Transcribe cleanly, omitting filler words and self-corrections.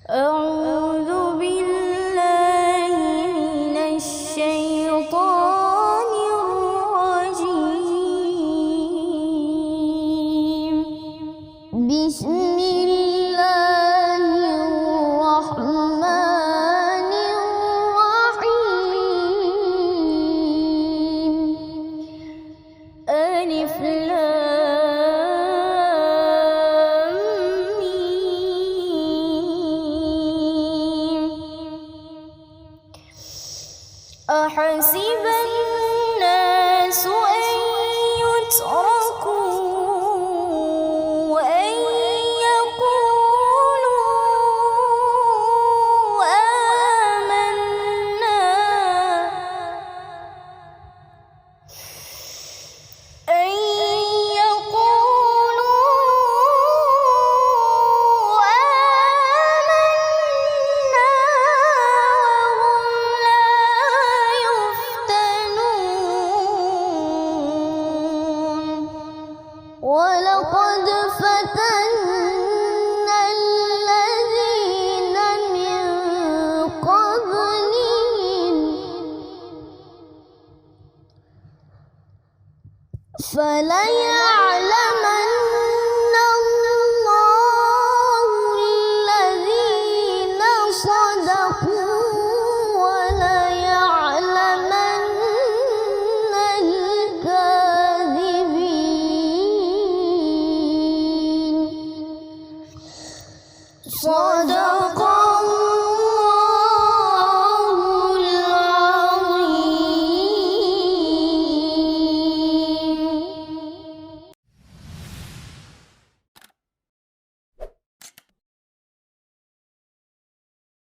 أعوذ بالله من الشيطان الرجيم. بسم الله الرحمن الرحيم. ألف لام ميم. أحسب الناس أن يتركوا أن يقولوا آمنا ولقد فتنا الذين من قبلهم فليعلمن الله الذين صدقوا وليعلمن الكاذبين. صدق